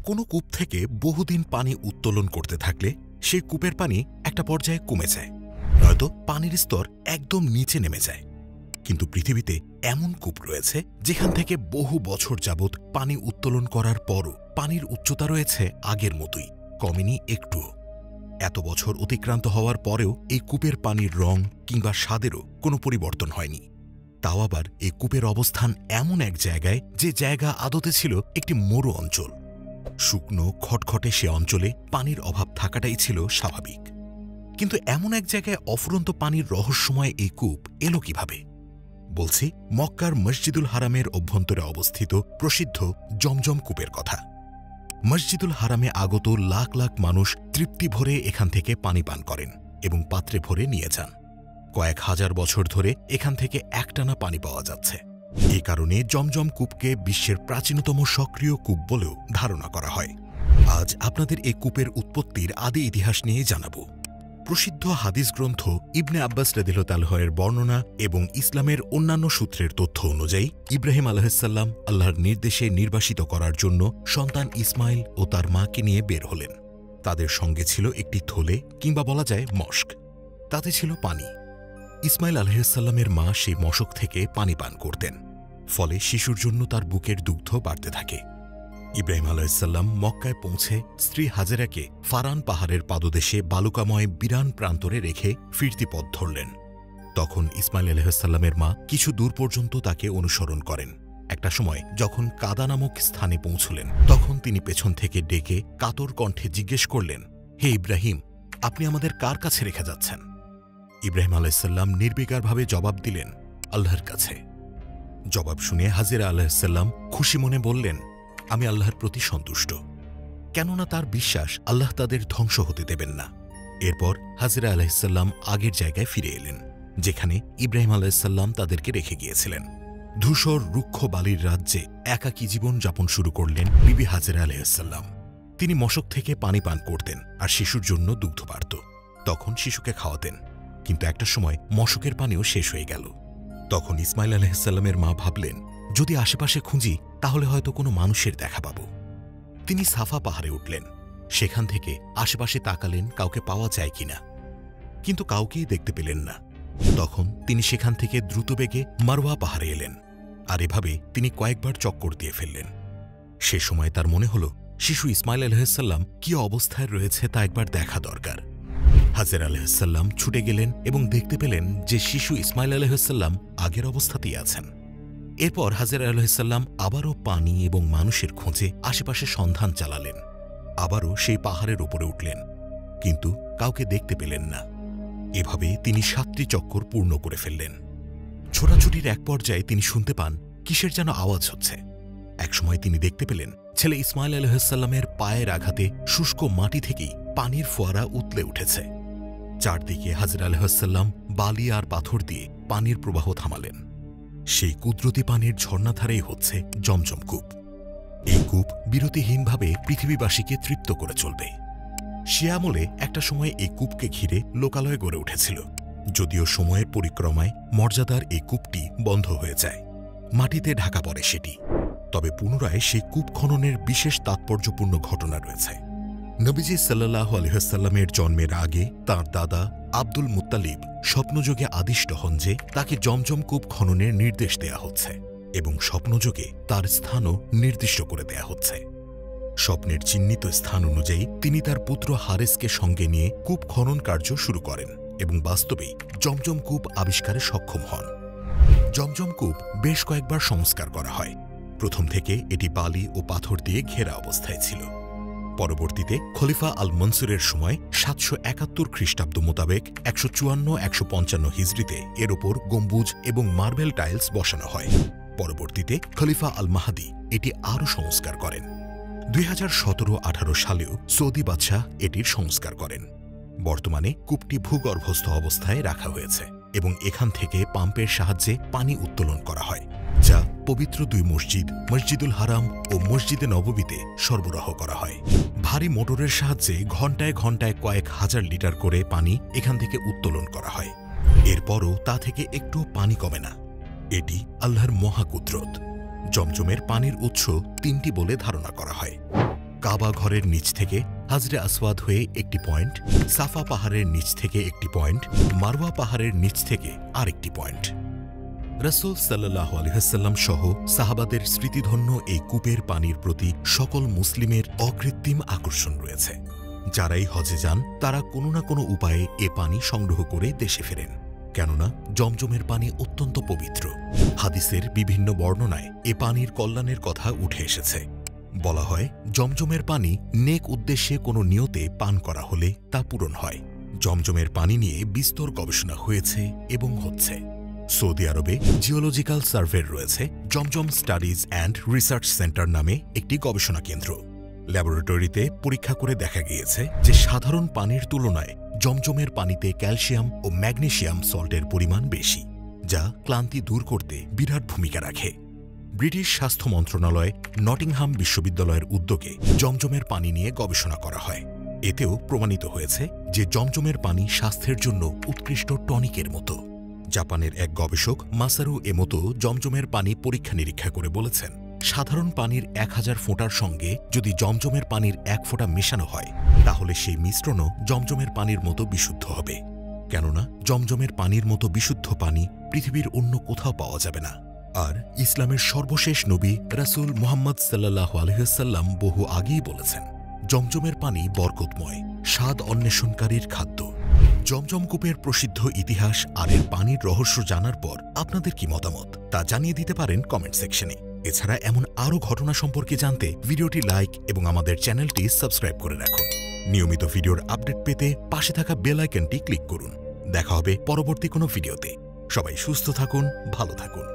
কোনো কূপ থেকে বহুদিন পানি উত্তোলন করতে থাকলে সেই কূপের পানি একটা পর্যায়ে কমে যায়, নয়তো পানির স্তর একদম নিচে নেমে যায়। কিন্তু পৃথিবীতে এমন কূপ রয়েছে যেখান থেকে বহু বছর যাবৎ পানি উত্তোলন করার পরও পানির উচ্চতা রয়েছে আগের মতোই, কমেনি একটুও। এত বছর অতিক্রান্ত হওয়ার পরেও এই কূপের পানির রং কিংবা স্বাদেরও কোনো পরিবর্তন হয়নি। তাও আবার এই কূপের অবস্থান এমন এক জায়গায় যে জায়গা আদতে ছিল একটি মরু অঞ্চল। শুকনো খটখটে সে অঞ্চলে পানির অভাব থাকাটাই ছিল স্বাভাবিক। কিন্তু এমন এক জায়গায় অফুরন্ত পানির রহস্যময় এই কূপ এলো কিভাবে? বলছি মক্কার মসজিদুল হারামের অভ্যন্তরে অবস্থিত প্রসিদ্ধ জমজম কূপের কথা। মসজিদুল হারামে আগত লাখ লাখ মানুষ তৃপ্তি ভরে এখান থেকে পানি পান করেন এবং পাত্রে ভরে নিয়ে যান। কয়েক হাজার বছর ধরে এখান থেকে একটানা পানি পাওয়া যাচ্ছে। এই কারণে জমজম কূপকে বিশ্বের প্রাচীনতম সক্রিয় কূপ বলেও ধারণা করা হয়। আজ আপনাদের এই কূপের উৎপত্তির আদি ইতিহাস নিয়ে জানাব। প্রসিদ্ধ হাদিস গ্রন্থ ইবনে আব্বাস রাদিয়াল্লাহু এর বর্ণনা এবং ইসলামের অন্যান্য সূত্রের তথ্য অনুযায়ী ইব্রাহিম আলাইহিসসালাম আল্লাহর নির্দেশে নির্বাসিত করার জন্য সন্তান ইসমাইল ও তার মাকে নিয়ে বের হলেন। তাদের সঙ্গে ছিল একটি থলে কিংবা বলা যায় মশক, তাতে ছিল পানি। ইসমাইল আলাইহিসসালামের মা সেই মশক থেকে পানি পান করতেন, ফলে শিশুর জন্য তার বুকের দুগ্ধ বাড়তে থাকে। ইব্রাহিম আলাইহিসসালাম মক্কায় পৌঁছে স্ত্রী হাজেরাকে ফারান পাহাড়ের পাদদেশে বালুকাময় বিরান প্রান্তরে রেখে ফিরতি পথ ধরলেন। তখন ইসমাইল আলাইহিসসালামের মা কিছু দূর পর্যন্ত তাকে অনুসরণ করেন। একটা সময় যখন কাদা নামক স্থানে পৌঁছলেন, তখন তিনি পেছন থেকে ডেকে কাতর কণ্ঠে জিজ্ঞেস করলেন, হে ইব্রাহিম, আপনি আমাদের কার কাছে রেখে যাচ্ছেন? ইব্রাহিম আলাইহিসসালাম নির্বিকারভাবে জবাব দিলেন, আল্লাহর কাছে। জবাব শুনে হাজেরা আলাইহিসসালাম খুশি মনে বললেন, আমি আল্লাহর প্রতি সন্তুষ্ট, কেননা তার বিশ্বাস আল্লাহ তাদের ধ্বংস হতে দেবেন না। এরপর হাজেরা আলাইহিসসালাম আগের জায়গায় ফিরে এলেন, যেখানে ইব্রাহিম আলাইহিসসালাম তাদেরকে রেখে গিয়েছিলেন। ধূসর রুক্ষ বালির রাজ্যে একাকী জীবন যাপন শুরু করলেন বিবি হাজেরা আলাইহিসসালাম। তিনি মশক থেকে পানি পান করতেন আর শিশুর জন্য দুগ্ধ বাড়ত। তখন শিশুকে খাওয়াতেন, কিন্তু একটা সময় মশকের পানিও শেষ হয়ে গেল। তখন ইসমাইল আলাইহিসসালামের মা ভাবলেন, যদি আশেপাশে খুঁজি তাহলে হয়তো কোনো মানুষের দেখা পাব। তিনি সাফা পাহাড়ে উঠলেন। সেখান থেকে আশেপাশে তাকালেন কাউকে পাওয়া যায় কিনা, কিন্তু কাউকেই দেখতে পেলেন না। তখন তিনি সেখান থেকে দ্রুতবেগে মারওয়া পাহাড়ে এলেন, আর এভাবে তিনি কয়েকবার চক্কর দিয়ে ফেললেন। সে সময় তার মনে হল শিশু ইসমাইল আলাইহিসসালাম কি অবস্থায় রয়েছে তা একবার দেখা দরকার। হাজেরা আলাইহিসসালাম ছুটে গেলেন এবং দেখতে পেলেন যে শিশু ইসমাইল আলাইহিসসালাম আগের অবস্থাতেই আছেন। এরপর হাজেরা আলাইহিসসালাম আবারও পানি এবং মানুষের খোঁজে আশেপাশে সন্ধান চালালেন। আবারও সেই পাহাড়ের উপরে উঠলেন, কিন্তু কাউকে দেখতে পেলেন না। এভাবে তিনি 7টি চক্কর পূর্ণ করে ফেললেন। ছোটাছুটির এক পর্যায়ে তিনি শুনতে পান কিসের যেন আওয়াজ হচ্ছে। একসময় তিনি দেখতে পেলেন ছেলে ইসমাইল আলাইহিসসালামের পায়ের আঘাতে শুষ্ক মাটি থেকেই পানির ফোয়ারা উতলে উঠেছে। চারদিকে হাজেরা আলাইহিসসালাম বালি আর পাথর দিয়ে পানির প্রবাহ থামালেন। সেই কুদরতি পানির ঝর্ণাধারেই হচ্ছে জমজম কূপ। এই কূপ বিরতিহীনভাবে পৃথিবীবাসীকে তৃপ্ত করে চলবে। সে আমলে একটা সময় এই কূপকে ঘিরে লোকালয় গড়ে উঠেছিল, যদিও সময়ের পরিক্রমায় মর্যাদার এই কূপটি বন্ধ হয়ে যায়, মাটিতে ঢাকা পড়ে সেটি। তবে পুনরায় সেই কূপ খননের বিশেষ তাৎপর্যপূর্ণ ঘটনা রয়েছে। নবীজি সাল্লাল্লাহু আলাইহি ওয়াসাল্লামের জন্মের আগে তাঁর দাদা আব্দুল মুত্তালিব স্বপ্নযোগে আদিষ্ট হন যে তাকে জমজম কূপ খননের নির্দেশ দেয়া হচ্ছে, এবং স্বপ্নযোগে তার স্থানও নির্দিষ্ট করে দেয়া হচ্ছে। স্বপ্নের চিহ্নিত স্থান অনুযায়ী তিনি তার পুত্র হারেসকে সঙ্গে নিয়ে কূপ খনন কার্য শুরু করেন এবং বাস্তবেই জমজম কূপ আবিষ্কারে সক্ষম হন। জমজম কূপ বেশ কয়েকবার সংস্কার করা হয়। প্রথম থেকে এটি বালি ও পাথর দিয়ে ঘেরা অবস্থায় ছিল। পরবর্তীতে খলিফা আল মনসুরের সময় 771 খ্রিস্টাব্দ মোতাবেক 154-155 হিজরিতে এর ওপর গম্বুজ এবং মার্বেল টাইলস বসানো হয়। পরবর্তীতে খলিফা আল মাহাদি এটি আরও সংস্কার করেন। 2017-18 সালেও সৌদি বাদশাহ এটির সংস্কার করেন। বর্তমানে কূপটি ভূগর্ভস্থ অবস্থায় রাখা হয়েছে এবং এখান থেকে পাম্পের সাহায্যে পানি উত্তোলন করা হয়, যা পবিত্র 2 মসজিদ মসজিদুল হারাম ও মসজিদে নববীতে সরবরাহ করা হয়। ভারী মোটরের সাহায্যে ঘণ্টায় ঘণ্টায় কয়েক হাজার লিটার করে পানি এখান থেকে উত্তোলন করা হয়। এরপরও তা থেকে একটু পানি কমে না। এটি আল্লাহর মহাকুদরত। জমজমের পানির উৎস 3টি বলে ধারণা করা হয়। কাবা ঘরের নিচ থেকে হাজরে আসওয়াদ হয়ে একটি পয়েন্ট, সাফা পাহাড়ের নিচ থেকে একটি পয়েন্ট, মারওয়া পাহাড়ের নিচ থেকে আরেকটি পয়েন্ট। রাসূল সাল্লাল্লাহু আলাইহি ওয়াসাল্লাম সহ সাহাবাদের স্মৃতিধন্য এই কূপের পানির প্রতি সকল মুসলিমের অকৃত্রিম আকর্ষণ রয়েছে। যারাই হজে যান তারা কোনো না কোনো উপায়ে এ পানি সংগ্রহ করে দেশে ফেরেন, কেননা জমজমের পানি অত্যন্ত পবিত্র। হাদিসের বিভিন্ন বর্ণনায় এ পানির কল্যাণের কথা উঠে এসেছে। বলা হয়, জমজমের পানি নেক উদ্দেশ্যে কোনো নিয়তে পান করা হলে তা পূরণ হয়। জমজমের পানি নিয়ে বিস্তর গবেষণা হয়েছে এবং হচ্ছে। সৌদি আরবে জিওলজিক্যাল সার্ভের রয়েছে জমজম স্টাডিজ অ্যান্ড রিসার্চ সেন্টার নামে একটি গবেষণা কেন্দ্র। ল্যাবরেটরিতে পরীক্ষা করে দেখা গিয়েছে যে সাধারণ পানির তুলনায় জমজমের পানিতে ক্যালসিয়াম ও ম্যাগনেসিয়াম সল্টের পরিমাণ বেশি, যা ক্লান্তি দূর করতে বিরাট ভূমিকা রাখে। ব্রিটিশ স্বাস্থ্য মন্ত্রণালয় নটিংহাম বিশ্ববিদ্যালয়ের উদ্যোগে জমজমের পানি নিয়ে গবেষণা করা হয়। এতেও প্রমাণিত হয়েছে যে জমজমের পানি স্বাস্থ্যের জন্য উৎকৃষ্ট টনিকের মতো। জাপানের এক গবেষক মাসারু এমোতো জমজমের পানি পরীক্ষা নিরীক্ষা করে বলেছেন, সাধারণ পানির 1000 ফোঁটার সঙ্গে যদি জমজমের পানির 1 ফোঁটা মেশানো হয় তাহলে সেই মিশ্রণও জমজমের পানির মতো বিশুদ্ধ হবে, কেননা জমজমের পানির মতো বিশুদ্ধ পানি পৃথিবীর অন্য কোথাও পাওয়া যাবে না। আর ইসলামের সর্বশেষ নবী রাসূল মুহাম্মদ সাল্লাল্লাহু আলাইহি ওয়াসাল্লাম বহু আগেই বলেছেন, জমজমের পানি বরকতময়, স্বাদ অন্বেষণকারীর খাদ্য। জমজম কূপের প্রসিদ্ধ ইতিহাস আর এর পানির রহস্য জানার পর আপনাদের কি মতামত তা জানিয়ে দিতে পারেন কমেন্ট সেকশনে। এছাড়া এমন আরও ঘটনা সম্পর্কে জানতে ভিডিওটি লাইক এবং আমাদের চ্যানেলটি সাবস্ক্রাইব করে রাখুন। নিয়মিত ভিডিওর আপডেট পেতে পাশে থাকা বেল আইকনটি ক্লিক করুন। দেখা হবে পরবর্তী কোনো ভিডিওতে। সবাই সুস্থ থাকুন, ভালো থাকুন।